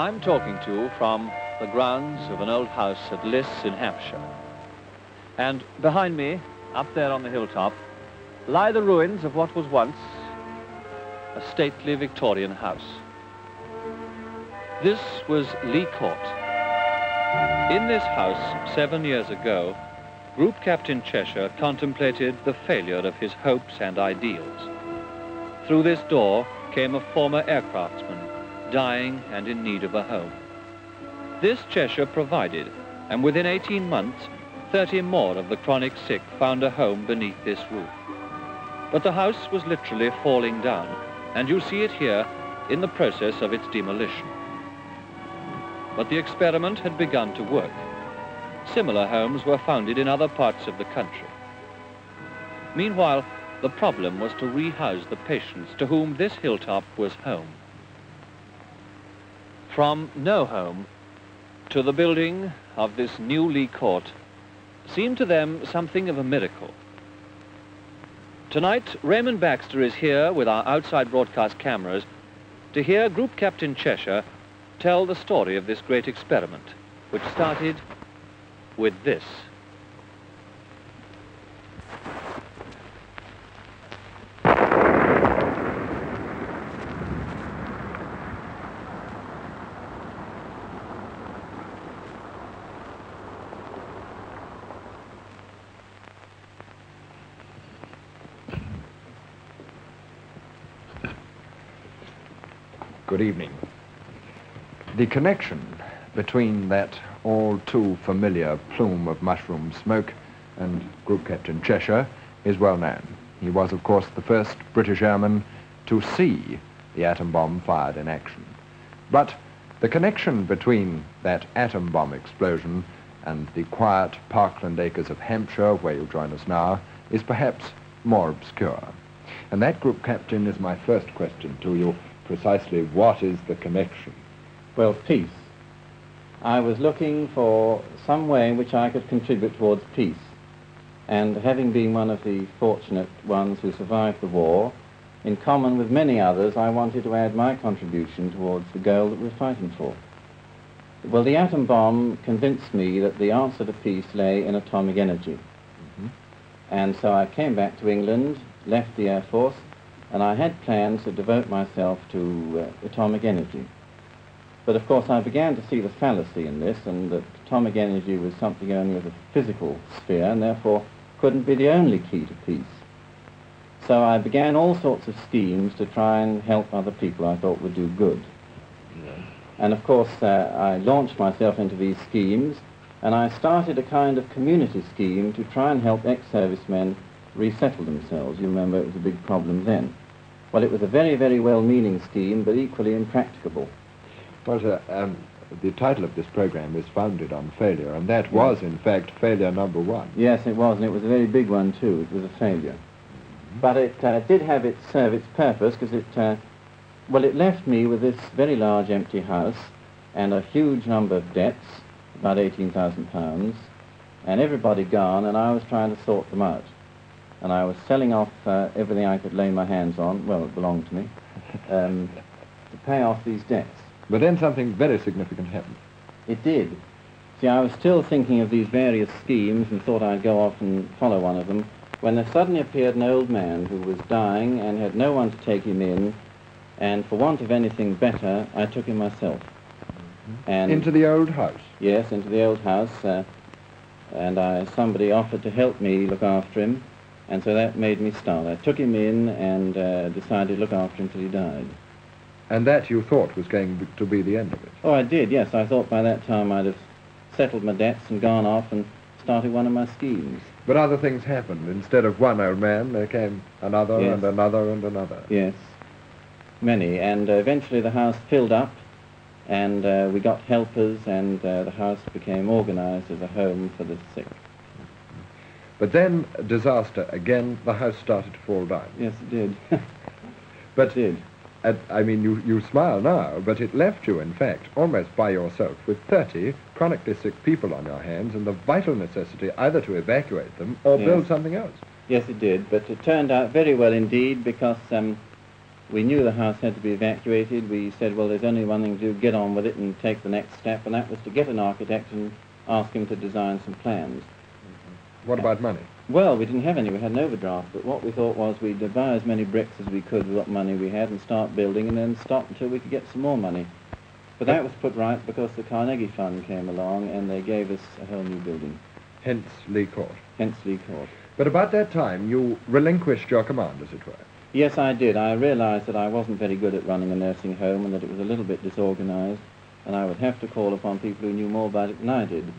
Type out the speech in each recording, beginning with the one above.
I'm talking to you from the grounds of an old house at Liss in Hampshire. And behind me, up there on the hilltop, lie the ruins of what was once a stately Victorian house. This was Lee Court. In this house, 7 years ago, Group Captain Cheshire contemplated the failure of his hopes and ideals. Through this door came a former aircraftsman, dying and in need of a home. This Cheshire provided, and within 18 months, 30 more of the chronic sick found a home beneath this roof. But the house was literally falling down, and you see it here in the process of its demolition. But the experiment had begun to work. Similar homes were founded in other parts of the country. Meanwhile, the problem was to rehouse the patients to whom this hilltop was home. From no home to the building of this new Lee Court seemed to them something of a miracle. Tonight, Raymond Baxter is here with our outside broadcast cameras to hear Group Captain Cheshire tell the story of this great experiment, which started with this. Good evening. The connection between that all too familiar plume of mushroom smoke and Group Captain Cheshire is well known. He was, of course, the first British airman to see the atom bomb fired in action. But the connection between that atom bomb explosion and the quiet parkland acres of Hampshire, where you join us now, is perhaps more obscure. And that, Group Captain, is my first question to you. Precisely what is the connection? Well, peace. I was looking for some way in which I could contribute towards peace. And having been one of the fortunate ones who survived the war, in common with many others, I wanted to add my contribution towards the goal that we're fighting for. Well, the atom bomb convinced me that the answer to peace lay in atomic energy. And so I came back to England, left the Air Force, and I had plans to devote myself to atomic energy. But of course I began to see the fallacy in this, and that atomic energy was something only of a physical sphere, and therefore couldn't be the only key to peace. So I began all sorts of schemes to try and help other people I thought would do good. And of course I launched myself into these schemes, and I started a kind of community scheme to try and help ex-servicemen resettle themselves. You remember it was a big problem then. Well, it was a very, very well-meaning scheme, but equally impracticable. Well, the title of this program is Founded on Failure, and that was, in fact, failure number one. Yes, it was, and it was a very big one, too. It was a failure. But it did serve its purpose, because it left me with this very large empty house and a huge number of debts, about £18,000, and everybody gone, and I was trying to sort them out. And I was selling off everything I could lay my hands on, well, it belonged to me, to pay off these debts. But then something very significant happened. It did. See, I was still thinking of these various schemes and thought I'd go off and follow one of them, when there suddenly appeared an old man who was dying and had no one to take him in, and for want of anything better, I took him myself. And into the old house? Yes, into the old house, and somebody offered to help me look after him. And so that made me start. I took him in and decided to look after him till he died. And that you thought was going to be the end of it? Oh, I did, yes. I thought by that time I'd have settled my debts and gone off and started one of my schemes. But other things happened. Instead of one old man, there came another, yes. And another and another. Yes, many. And eventually the house filled up, and we got helpers, and the house became organized as a home for the sick. But then, disaster again, the house started to fall down. Yes, it did. But it did. I mean, you smile now, but it left you, in fact, almost by yourself with 30 chronically sick people on your hands and the vital necessity either to evacuate them or build something else. Yes, it did, but it turned out very well indeed, because we knew the house had to be evacuated. We said, well, there's only one thing to do, get on with it and take the next step, and that was to get an architect and ask him to design some plans. What about money? Well, we didn't have any, we had an overdraft, but what we thought was we'd buy as many bricks as we could with what money we had and start building and then stop until we could get some more money. But that was put right because the Carnegie Fund came along and they gave us a whole new building. Hence Lee Court. Hence Lee Court. But about that time, you relinquished your command, as it were. Yes, I did. I realized that I wasn't very good at running a nursing home and that it was a little bit disorganized, and I would have to call upon people who knew more about it than I did.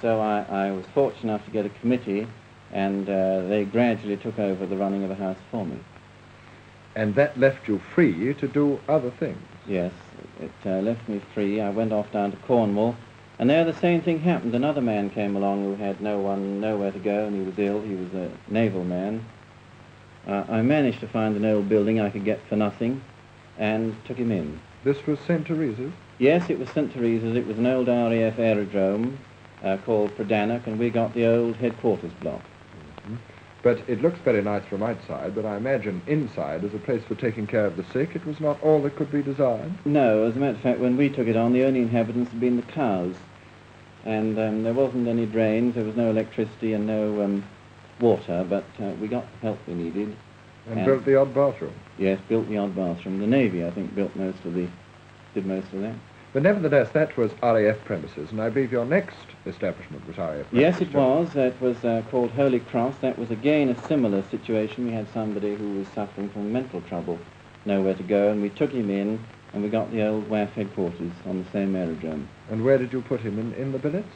So I was fortunate enough to get a committee, and they gradually took over the running of the house for me. And that left you free to do other things. Yes, it left me free. I went off down to Cornwall, and there the same thing happened. Another man came along who had nowhere to go, and he was ill. He was a naval man. I managed to find an old building I could get for nothing, and took him in. This was St. Teresa's? Yes, it was St. Teresa's. It was an old RAF aerodrome called Predannock, and we got the old headquarters block. Mm-hmm. But it looks very nice from outside, but I imagine inside, as a place for taking care of the sick, it was not all that could be desired? No, as a matter of fact, when we took it on, the only inhabitants had been the cows. And there wasn't any drains, there was no electricity and no water, but we got the help we needed. And built the odd bathroom? Yes, built the odd bathroom. The Navy, I think, did most of that. But nevertheless, that was RAF premises, and I believe your next establishment was RAF premises. Yes, it was. That was called Holy Cross. That was again a similar situation. We had somebody who was suffering from mental trouble, nowhere to go, and we took him in, and we got the old WAF headquarters on the same aerodrome. And where did you put him? In the billets?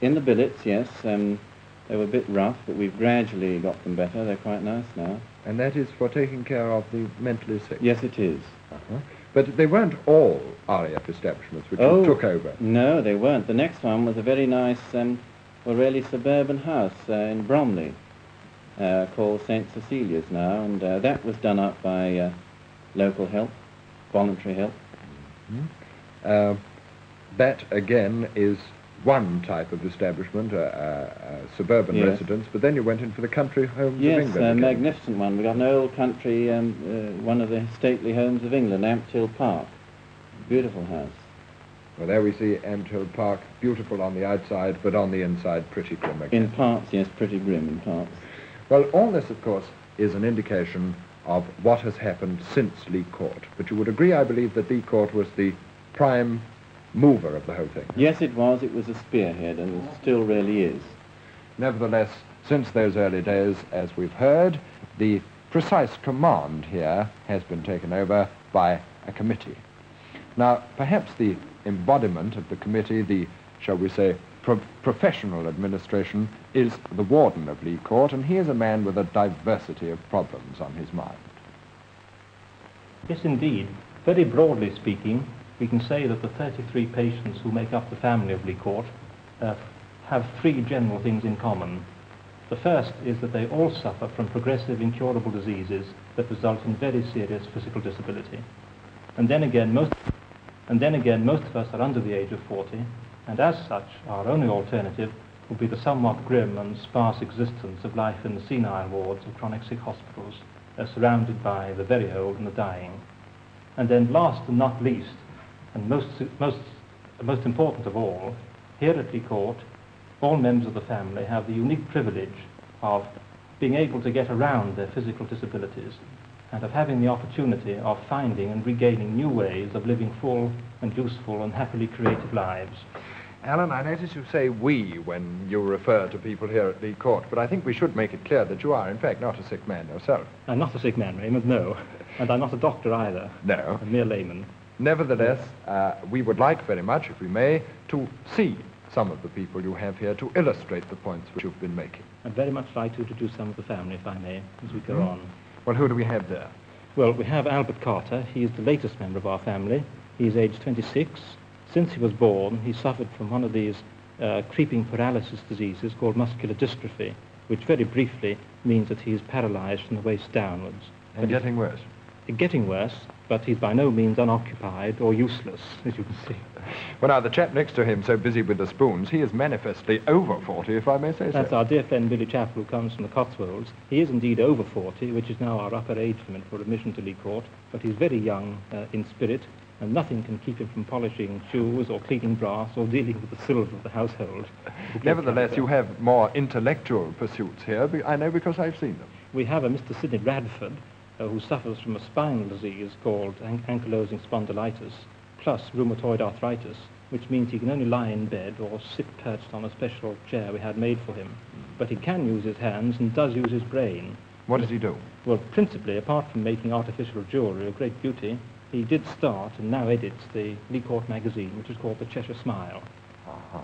In the billets, yes. They were a bit rough, but we've gradually got them better. They're quite nice now. And that is for taking care of the mentally sick? Yes, it is. Uh-huh. But they weren't all RAF establishments which you took over? No, they weren't. The next one was a very nice, really suburban house in Bromley called St. Cecilia's now, and that was done up by local help, voluntary help. Mm-hmm. That, again, is one type of establishment, suburban residence, but then you went in for the country homes of England. Yes, a magnificent one. We got an old country, one of the stately homes of England, Ampthill Park. Beautiful house. Well, there we see Ampthill Park, beautiful on the outside, but on the inside pretty grim again. In parts, yes, pretty grim in parts. Well, all this, of course, is an indication of what has happened since Lee Court. But you would agree, I believe, that Lee Court was the prime mover of the whole thing. Yes, it was. It was a spearhead, and it still really is. Nevertheless, since those early days, as we've heard, the precise command here has been taken over by a committee. Now, perhaps the embodiment of the committee, the, shall we say, professional administration, is the warden of Lee Court, and he is a man with a diversity of problems on his mind. Yes, indeed. Very broadly speaking, we can say that the 33 patients who make up the family of Lee Court have three general things in common. The first is that they all suffer from progressive incurable diseases that result in very serious physical disability. And then again, most of us are under the age of 40, and as such, our only alternative would be the somewhat grim and sparse existence of life in the senile wards of chronic sick hospitals, surrounded by the very old and the dying. And then last and not least, and most important of all, here at Lee Court, all members of the family have the unique privilege of being able to get around their physical disabilities and of having the opportunity of finding and regaining new ways of living full and useful and happily creative lives. Alan, I notice you say we when you refer to people here at Lee Court, but I think we should make it clear that you are, in fact, not a sick man yourself. I'm not a sick man, Raymond, no. And I'm not a doctor either. No. A mere layman. Nevertheless, we would like very much, if we may, to see some of the people you have here to illustrate the points which you've been making. I'd very much like to introduce some of the family, if I may, as we go on. Well, who do we have there? Well, we have Albert Carter. He is the latest member of our family. He is aged 26. Since he was born, he suffered from one of these creeping paralysis diseases called muscular dystrophy, which very briefly means that he is paralyzed from the waist downwards. And getting worse? Getting worse, but he's by no means unoccupied or useless, as you can see. Well, now, the chap next to him, so busy with the spoons, he is manifestly over 40, if I may say so. That's our dear friend Billy Chappell, who comes from the Cotswolds. He is indeed over 40, which is now our upper age limit for admission to Lee Court, but he's very young in spirit, and nothing can keep him from polishing shoes or cleaning brass or dealing with the silver of the household. Nevertheless, you have more intellectual pursuits here, I know, because I've seen them. We have a Mr. Sidney Radford, who suffers from a spinal disease called ankylosing spondylitis, plus rheumatoid arthritis, which means he can only lie in bed or sit perched on a special chair we had made for him. But he can use his hands and does use his brain. What does he do? Well, principally, apart from making artificial jewellery of great beauty, he did start and now edits the Lee Court magazine, which is called The Cheshire Smile.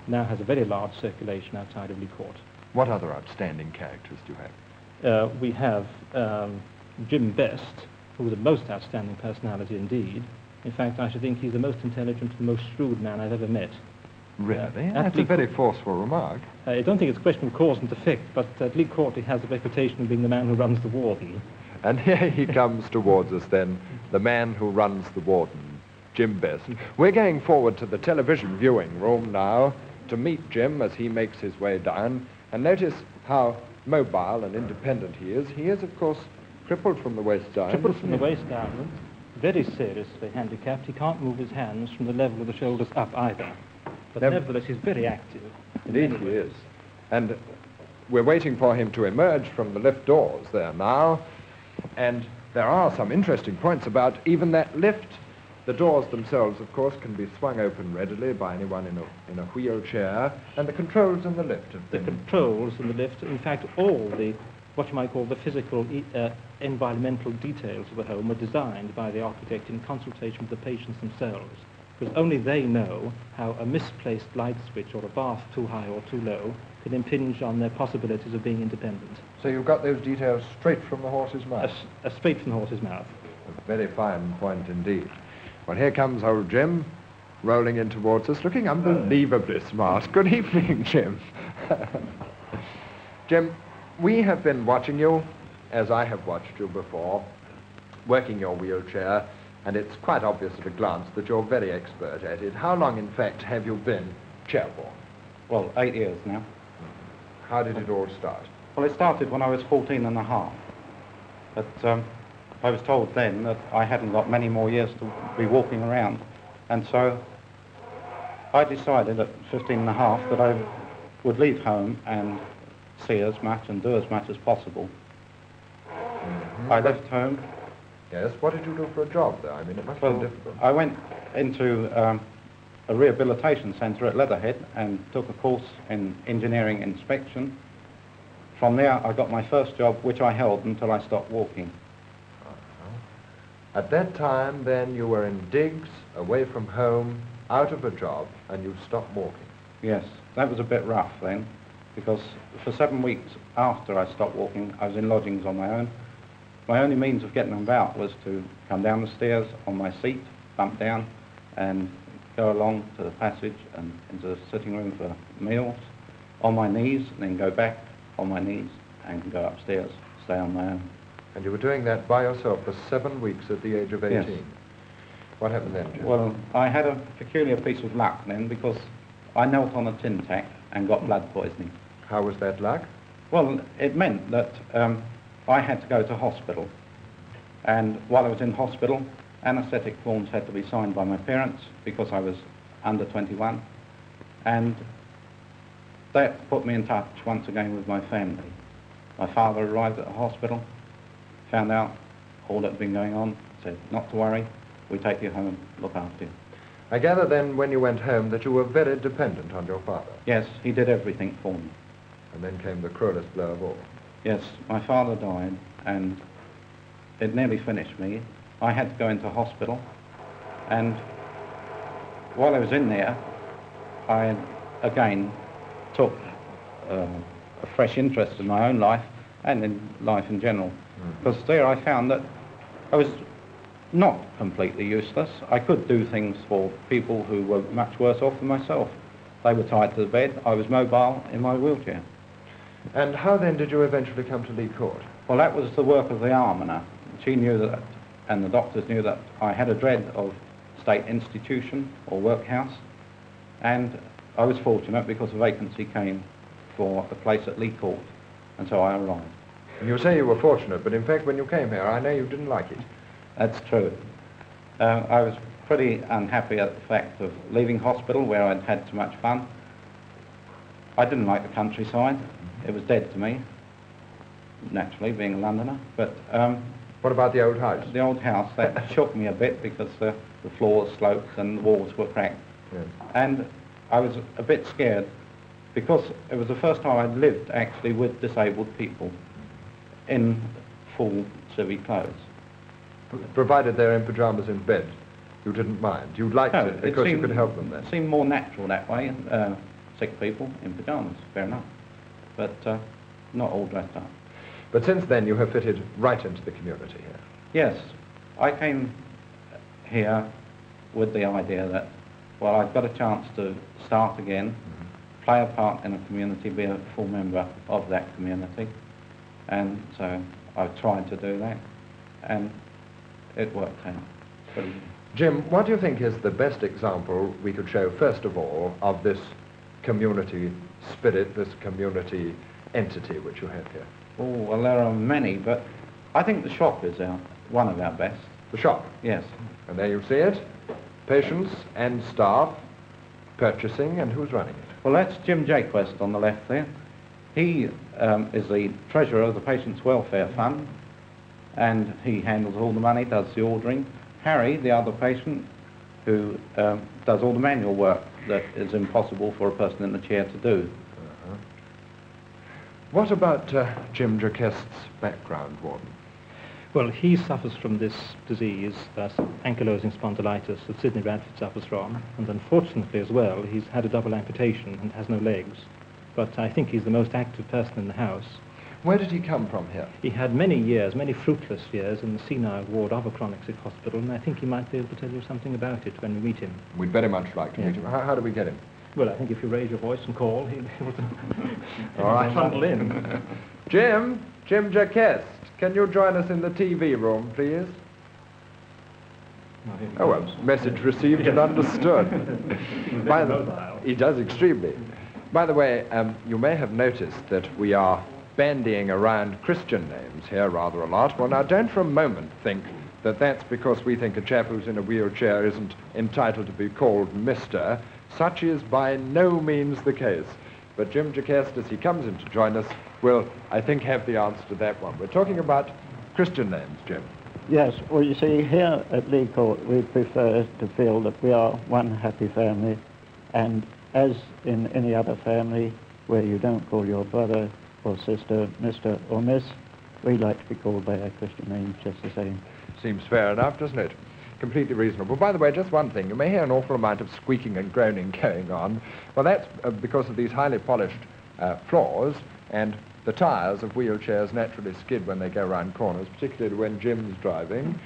Now has a very large circulation outside of Lee Court. What other outstanding characters do you have? We have Jim Best, who is a most outstanding personality indeed. In fact, I should think he's the most intelligent and most shrewd man I've ever met. Really? That's a very forceful remark. I don't think it's a question of cause and effect, but at Lee Court he has a reputation of being the man who runs the warden. And here he comes towards us then, the man who runs the warden, Jim Best. We're going forward to the television viewing room now to meet Jim as he makes his way down, and notice how mobile and independent he is. He is, of course, crippled from the waist down. Crippled from the waist down, very seriously handicapped. He can't move his hands from the level of the shoulders up either. But nevertheless, he's very active. Indeed he is. And we're waiting for him to emerge from the lift doors there now. And there are some interesting points about even that lift. The doors themselves, of course, can be swung open readily by anyone in a wheelchair. And the controls in the lift have been... The controls in the lift, in fact, all the, what you might call the physical environmental details of the home were designed by the architect in consultation with the patients themselves, because only they know how a misplaced light switch or a bath too high or too low can impinge on their possibilities of being independent. So you've got those details straight from the horse's mouth? Straight from the horse's mouth. A very fine point indeed. Well, here comes old Jim, rolling in towards us, looking unbelievably smart. Good evening, Jim. Jim, we have been watching you, as I have watched you before, working your wheelchair, and it's quite obvious at a glance that you're very expert at it. How long, in fact, have you been chairborne? Well, 8 years now. How did it all start? Well, it started when I was 14 and a half. But I was told then that I hadn't got many more years to be walking around. And so I decided at 15 and a half that I would leave home and see as much and do as much as possible. Mm-hmm. I left home. Yes, what did you do for a job there? I mean, it must have been difficult. I went into a rehabilitation centre at Leatherhead and took a course in engineering inspection. From there, I got my first job, which I held until I stopped walking. At that time, then, you were in digs, away from home, out of a job, and you stopped walking. Yes, that was a bit rough then, because for 7 weeks after I stopped walking, I was in lodgings on my own. My only means of getting about was to come down the stairs on my seat, bump down, and go along to the passage and into the sitting room for meals, on my knees, and then go back on my knees and go upstairs, stay on my own. And you were doing that by yourself for 7 weeks at the age of 18? Yes. What happened then, Jim? Well, I had a peculiar piece of luck then, because I knelt on a tin tack and got blood poisoning. How was that luck? Well, it meant that I had to go to hospital. And while I was in hospital, anaesthetic forms had to be signed by my parents because I was under 21. And that put me in touch once again with my family. My father arrived at the hospital, found out all that had been going on, said, not to worry, we take you home, look after you. I gather then when you went home that you were very dependent on your father. Yes, he did everything for me. And then came the cruelest blow of all. Yes, my father died and it nearly finished me. I had to go into hospital, and while I was in there, I again took a fresh interest in my own life and in life in general. Because there I found that I was not completely useless. I could do things for people who were much worse off than myself. They were tied to the bed. I was mobile in my wheelchair. And how then did you eventually come to Lee Court? Well, that was the work of the almoner. She knew that and the doctors knew that I had a dread of state institution or workhouse, and I was fortunate because a vacancy came for a place at Lee Court, and so I arrived. You say you were fortunate, but in fact when you came here, I know you didn't like it. That's true. I was pretty unhappy at the fact of leaving hospital where I'd had too much fun. I didn't like the countryside. It was dead to me, naturally, being a Londoner. But what about the old house? The old house, that shook me a bit because the floors sloped and the walls were cracked. Yes. And I was a bit scared because it was the first time I'd lived actually with disabled people in full civic clothes. Provided they're in pyjamas in bed, you didn't mind. You liked it because you could help them then. It seemed more natural that way. Sick people in pyjamas, fair enough. But not all dressed up. But since then you have fitted right into the community here. Yes. I came here with the idea that, well, I've got a chance to start again, play a part in a community, be a full member of that community. And so I've tried to do that, and it worked out pretty good. Jim, what do you think is the best example we could show, first of all, of this community spirit, this community entity which you have here? Oh, well, there are many, but I think the shop is one of our best. The shop? Yes. And there you see it. Patients and staff, purchasing, and who's running it? Well, that's Jim Jaquest on the left there. He is the treasurer of the Patients' Welfare Fund, and he handles all the money, does the ordering. Harry, the other patient, who does all the manual work that is impossible for a person in the chair to do. What about Jim Jaquest's background, Warden? Well, he suffers from this disease, ankylosing spondylitis, that Sidney Radford suffers from, and unfortunately as well, he's had a double amputation and has no legs. But I think he's the most active person in the house. Where did he come from here? He had many years, many fruitless years, in the senile ward of a chronic sick hospital, and I think he might be able to tell you something about it when we meet him. We'd very much like to meet him. How do we get him? Well, I think if you raise your voice and call, he'll be able to all right. trundle in. Jim Jaquest, can you join us in the TV room, please? Oh, well, message received and understood. He does extremely. By the way, you may have noticed that we are bandying around Christian names here rather a lot. Well, now, don't for a moment think that that's because we think a chap who's in a wheelchair isn't entitled to be called Mr. Such is by no means the case. But Jim Jaquest, as he comes in to join us, will, I think, have the answer to that one. We're talking about Christian names, Jim. Yes, well, you see, here at Lee Court, we prefer to feel that we are one happy family, and as in any other family where you don't call your brother or sister Mr. or Miss, we like to be called by our Christian names just the same. Seems fair enough, doesn't it? Completely reasonable. By the way, just one thing. You may hear an awful amount of squeaking and groaning going on. Well, that's because of these highly polished floors, and the tyres of wheelchairs naturally skid when they go around corners, particularly when Jim's driving,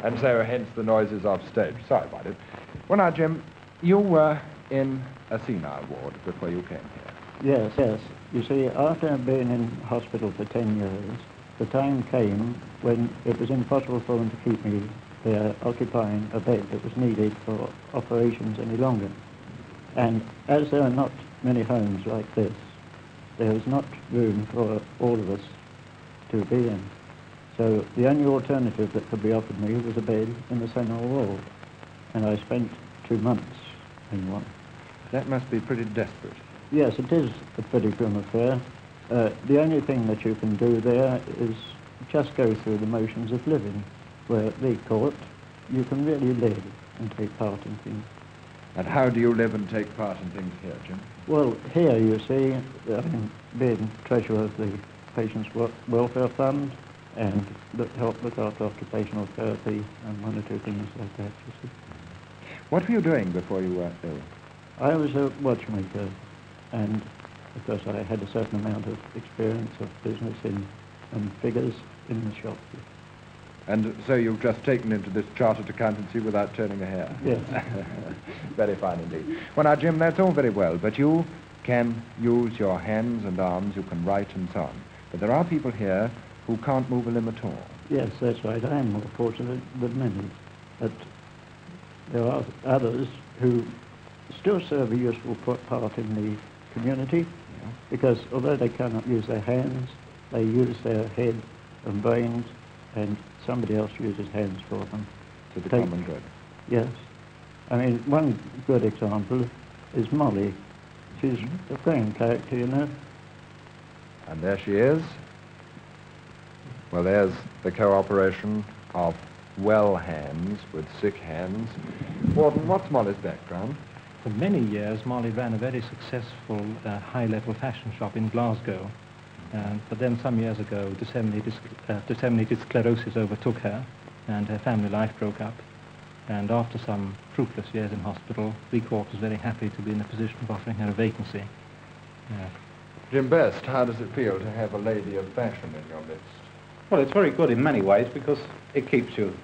and so hence the noises off stage. Sorry about it. Well, now, Jim, you were in a senile ward before you came here. Yes. You see, after being in hospital for 10 years, the time came when it was impossible for them to keep me there occupying a bed that was needed for operations any longer. And as there are not many homes like this, there was not room for all of us to be in. So the only alternative that could be offered me was a bed in the seminal ward. And I spent 2 months in one. That must be pretty desperate. Yes, it is a pretty grim affair. The only thing that you can do there is just go through the motions of living, where at Lee Court you can really live and take part in things. And how do you live and take part in things here, Jim? Well, here you see, being treasurer of the Patients' Welfare Fund, and help look after occupational therapy and one or two things like that, you see. What were you doing before you were ill? I was a watchmaker, and of course I had a certain amount of experience of business and figures in the shop. And so you've just taken into this chartered accountancy without turning a hair? Yes. Very fine indeed. Well, now, Jim, that's all very well, but you can use your hands and arms, you can write and so on. But there are people here who can't move a limb at all. Yes, that's right. I am more fortunate than many. But there are others who still serve a useful part in the community, because although they cannot use their hands, they use their head and brains, and somebody else uses hands for them. To the common good. Yes. I mean, one good example is Molly. She's a grand character, you know. And there she is. Well, there's the cooperation of well hands with sick hands. Warden, what's Molly's background? For many years, Molly ran a very successful high-level fashion shop in Glasgow. But then some years ago, disseminated sclerosis overtook her, and her family life broke up. And after some fruitless years in hospital, the court was very happy to be in a position of offering her a vacancy. Jim Best, how does it feel to have a lady of fashion in your midst? Well, it's very good in many ways because it keeps you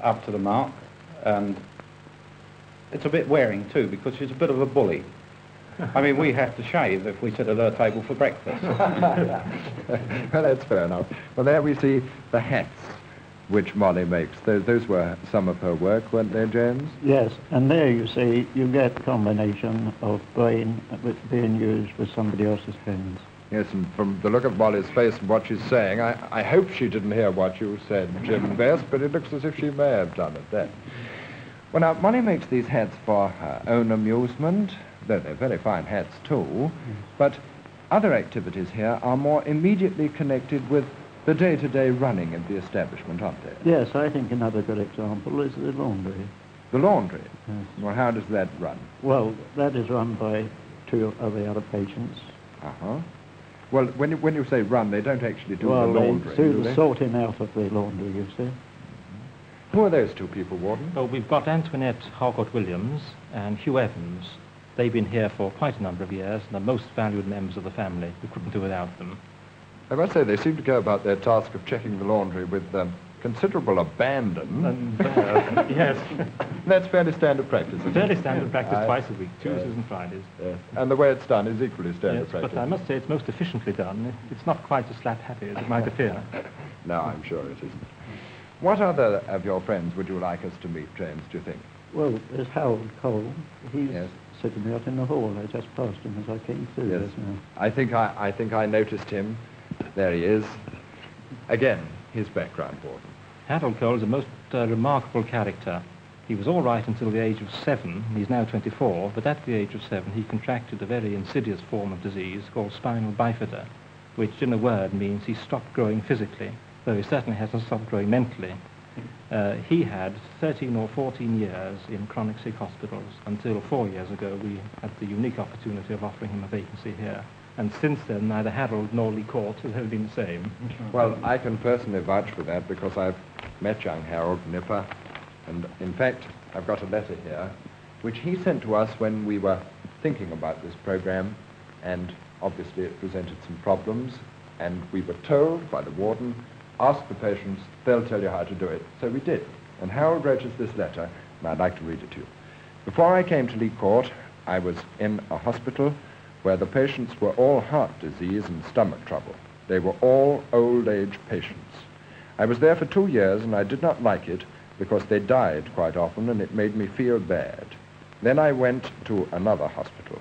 up to the mark, and it's a bit wearing too because she's a bit of a bully. I mean, we have to shave if we sit at her table for breakfast. Well, that's fair enough. Well, there we see the hats which Molly makes. Those were some of her work, weren't they, James? Yes, and there you see, you get the combination of brain being used with somebody else's hands. Yes, and from the look of Molly's face and what she's saying, I hope she didn't hear what you said, Jim Best, but it looks as if she may have done it then. Well, now, Molly makes these hats for her own amusement, though they're very fine hats too, but other activities here are more immediately connected with the day-to-day running of the establishment, aren't they? Yes, I think another good example is the laundry. The laundry? Yes. Well, how does that run? Well, that is run by two of the other patients. Uh-huh. Well, when you say run, they don't actually do well, the laundry, they do do the they? sorting out of the laundry, you see. Who are those two people, Warden? Oh, we've got Antoinette Harcourt-Williams and Hugh Evans. They've been here for quite a number of years and are most valued members of the family. We couldn't do without them. I must say, they seem to go about their task of checking the laundry with considerable abandon. And, yes. That's fairly standard practice, isn't it? Fairly standard practice twice a week, Tuesdays and Fridays. Yes. And the way it's done is equally standard Yes, practice. but I must say it's most efficiently done. It's not quite as slap-happy as it might appear. No, I'm sure it isn't. What other of your friends would you like us to meet, James, do you think? Well, there's Harold Cole. He's Yes. sitting out in the hall. I just passed him as I came through Yes. just now. I think I noticed him. There he is. Again, his background, Warden. Harold Cole is a most remarkable character. He was all right until the age of 7. He's now 24, but at the age of 7 he contracted a very insidious form of disease called spinal bifida, which in a word means he stopped growing physically, though he certainly hasn't stopped growing mentally. He had 13 or 14 years in chronic sick hospitals until 4 years ago we had the unique opportunity of offering him a vacancy here. And since then, neither Harold nor Lee Court has ever been the same. Well, I can personally vouch for that because I've met young Harold Nipper, and in fact, I've got a letter here which he sent to us when we were thinking about this program, and obviously it presented some problems, and we were told by the warden, ask the patients, they'll tell you how to do it. So we did, and Harold wrote us this letter, and I'd like to read it to you. Before I came to Lee Court, I was in a hospital where the patients were all heart disease and stomach trouble. They were all old-age patients. I was there for 2 years, and I did not like it because they died quite often, and it made me feel bad. Then I went to another hospital.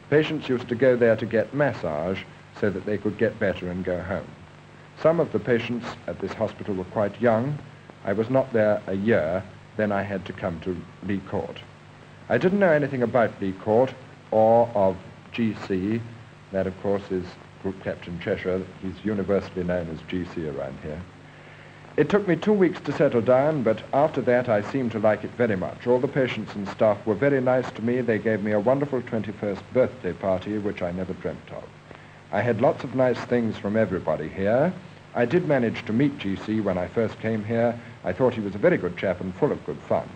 Patients used to go there to get massage so that they could get better and go home. Some of the patients at this hospital were quite young. I was not there a year, then I had to come to Lee Court. I didn't know anything about Lee Court or of GC. That, of course, is Group Captain Cheshire. He's universally known as GC around here. It took me 2 weeks to settle down, but after that I seemed to like it very much. All the patients and staff were very nice to me. They gave me a wonderful 21st birthday party, which I never dreamt of. I had lots of nice things from everybody here. I did manage to meet GC when I first came here. I thought he was a very good chap and full of good fun.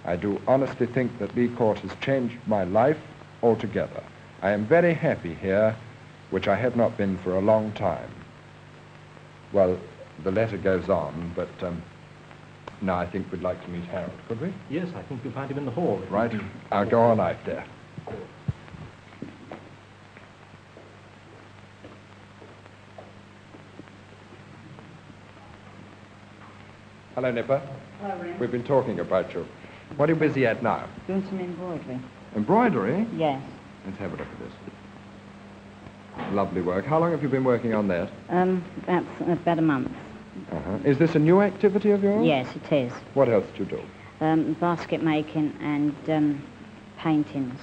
I do honestly think that Lee Court has changed my life altogether. I am very happy here, which I have not been for a long time. Well, the letter goes on, but now I think we'd like to meet Harold, could we? Yes, I think you'll find him in the hall. Right. I'll go on out there. Hello, Nipper. Hello, Ren. We've been talking about you. What are you busy at now? Doing some embroidery. Embroidery? Yes. Let's have a look at this. Lovely work. How long have you been working on that? About a month. Is this a new activity of yours? Yes, it is. What else do you do? Basket making and paintings.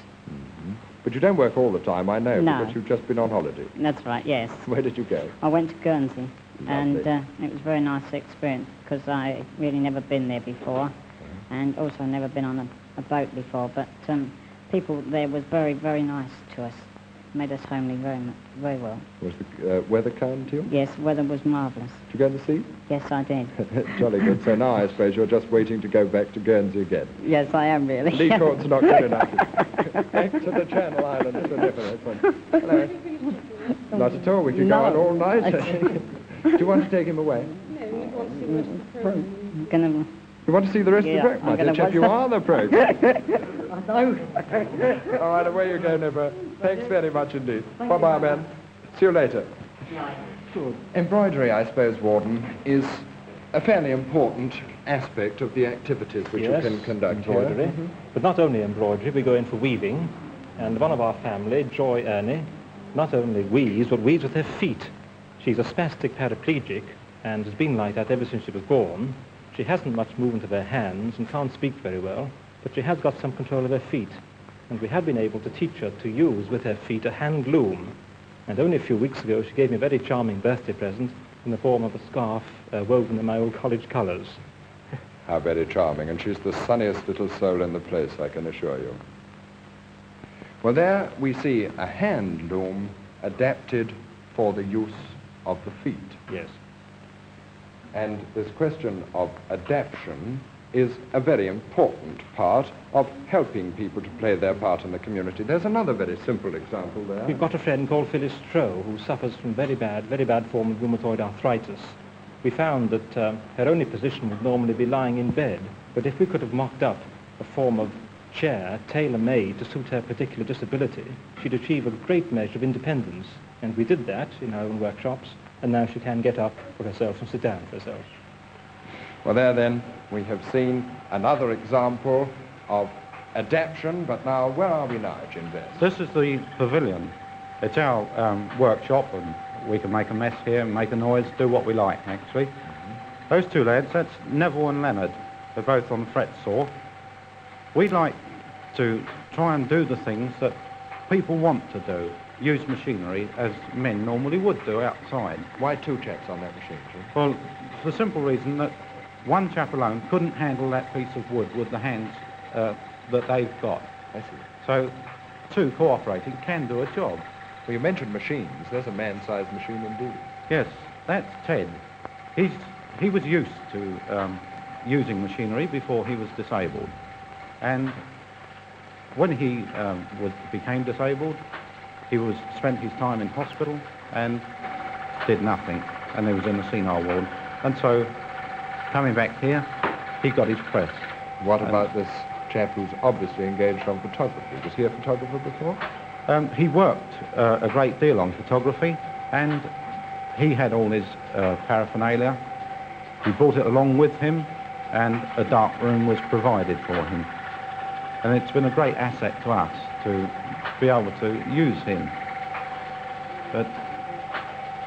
But you don't work all the time, I know, No. because you've just been on holiday. That's right, yes. Where did you go? I went to Guernsey, and Lovely. it was a very nice experience because I really never been there before, and also never been on a boat before. But people there was very, very nice to us. Made us homely very well. Was the weather kind to you? Yes, weather was marvellous. Did you go to sea? Yes, I did. Jolly good. So now I suppose you're just waiting to go back to Guernsey again. Yes, I am really. Lee Court's not good enough. Back to the Channel Islands for Nipper. Hello. Not at all. We can go on all night. Do you want to take him away? Gonna... You want to see the rest Yeah, of the program? I'm gonna My dear chap, watch you that. are the program. I know. All right, away you go, Nipper. Thanks very much indeed. Bye-bye, man. See you later. Embroidery, I suppose, Warden, is a fairly important aspect of the activities which Yes, you can conduct embroidery. here. But not only embroidery, we go in for weaving. And one of our family, Joy Ernie, not only weaves, but weaves with her feet. She's a spastic paraplegic and has been like that ever since she was born. She hasn't much movement of her hands and can't speak very well, but she has got some control of her feet. And we have been able to teach her to use with her feet a hand loom. And only a few weeks ago she gave me a very charming birthday present in the form of a scarf woven in my old college colours. How very charming, and she's the sunniest little soul in the place, I can assure you. Well, there we see a hand loom adapted for the use of the feet. Yes. And this question of adaptation is a very important part of helping people to play their part in the community. There's another very simple example there. We've got a friend called Phyllis Stroh who suffers from very bad form of rheumatoid arthritis. We found that her only position would normally be lying in bed, but if we could have mocked up a form of chair tailor-made to suit her particular disability, she'd achieve a great measure of independence. And we did that in our own workshops, and now she can get up for herself and sit down for herself. Well, there then we have seen another example of adaptation, but now where are we now, Jim Best? This is the pavilion. It's our workshop, and we can make a mess here, make a noise, do what we like, actually. Those two lads, that's Neville and Leonard. They're both on the fret saw. We like to try and do the things that people want to do, use machinery as men normally would do outside. Why two chaps on that machine, Jim? Well, for the simple reason that one chap alone couldn't handle that piece of wood with the hands that they've got. I see. So two cooperating can do a job. Well, you mentioned machines. There's a man-sized machine indeed. Yes, that's Ted. He was used to using machinery before he was disabled. And when he became disabled, he spent his time in hospital and did nothing, and he was in the senile ward. And so, coming back here, he got his press. What about this chap who's obviously engaged on photography? Was he a photographer before? He worked a great deal on photography, and he had all his paraphernalia. He brought it along with him, and a dark room was provided for him. And it's been a great asset to us to be able to use him. But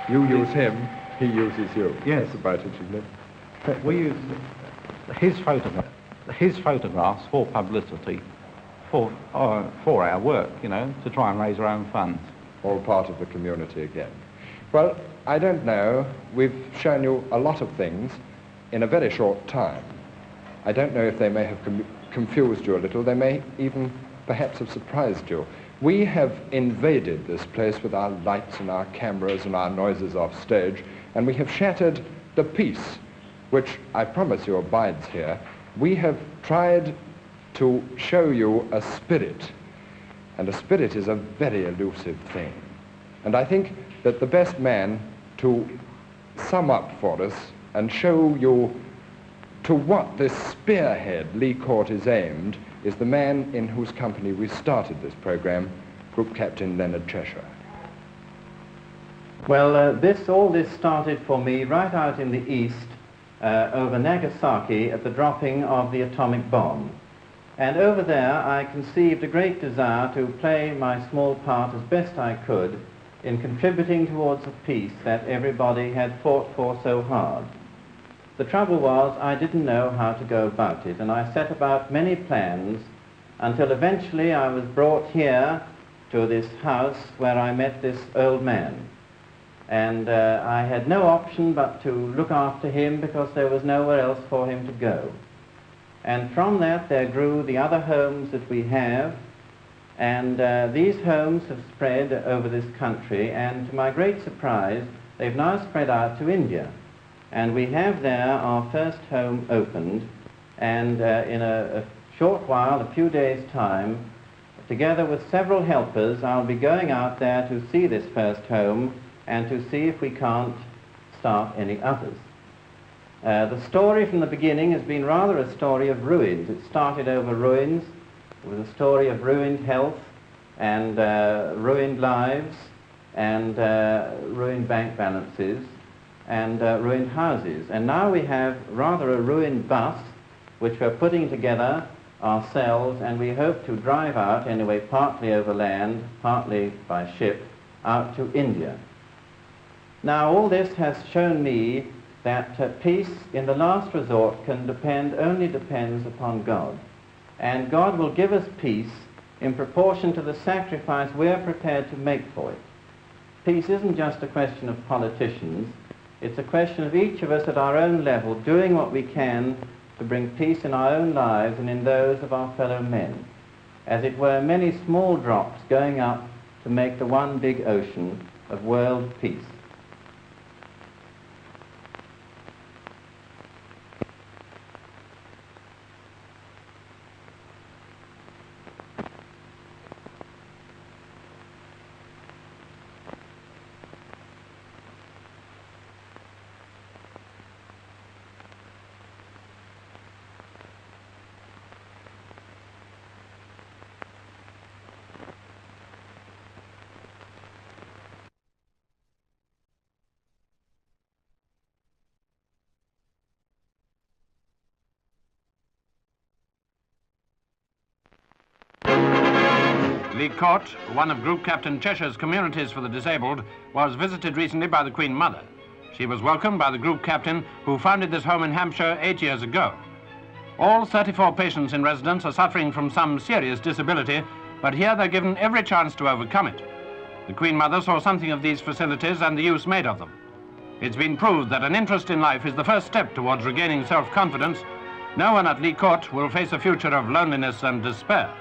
You use him, he uses you. Yes. That's about it, isn't it? we use his photographs for publicity, for our work, you know, to try and raise our own funds. All part of the community again. Well, I don't know. We've shown you a lot of things in a very short time. I don't know if they may have confused you a little. They may even perhaps have surprised you. We have invaded this place with our lights and our cameras and our noises off stage, and we have shattered the peace, which I promise you abides here. We have tried to show you a spirit, and a spirit is a very elusive thing. And I think that the best man to sum up for us and show you to what this spearhead Lee Court is aimed is the man in whose company we started this program, Group Captain Leonard Cheshire. Well, all this started for me right out in the east over Nagasaki at the dropping of the atomic bomb. And over there I conceived a great desire to play my small part as best I could in contributing towards the peace that everybody had fought for so hard. The trouble was I didn't know how to go about it, and I set about many plans until eventually I was brought here to this house where I met this old man. And I had no option but to look after him because there was nowhere else for him to go. And from that there grew the other homes that we have, and these homes have spread over this country, and to my great surprise they've now spread out to India. And we have there our first home opened, and in a short while, a few days' time, together with several helpers, I'll be going out there to see this first home and to see if we can't start any others. The story from the beginning has been rather a story of ruins. It started over ruins. It was a story of ruined health and ruined lives and ruined bank balances and ruined houses. And now we have rather a ruined bus which we're putting together ourselves, and we hope to drive out, anyway, partly over land, partly by ship, out to India. Now all this has shown me that peace in the last resort only depends upon God. And God will give us peace in proportion to the sacrifice we're prepared to make for it. Peace isn't just a question of politicians, it's a question of each of us at our own level doing what we can to bring peace in our own lives and in those of our fellow men. As it were, many small drops going up to make the one big ocean of world peace. The court, one of Group Captain Cheshire's communities for the disabled, was visited recently by the Queen Mother. She was welcomed by the group captain who founded this home in Hampshire 8 years ago. All 34 patients in residence are suffering from some serious disability, but here they're given every chance to overcome it. The Queen Mother saw something of these facilities and the use made of them. It's been proved that an interest in life is the first step towards regaining self-confidence. No one at Lee Court will face a future of loneliness and despair.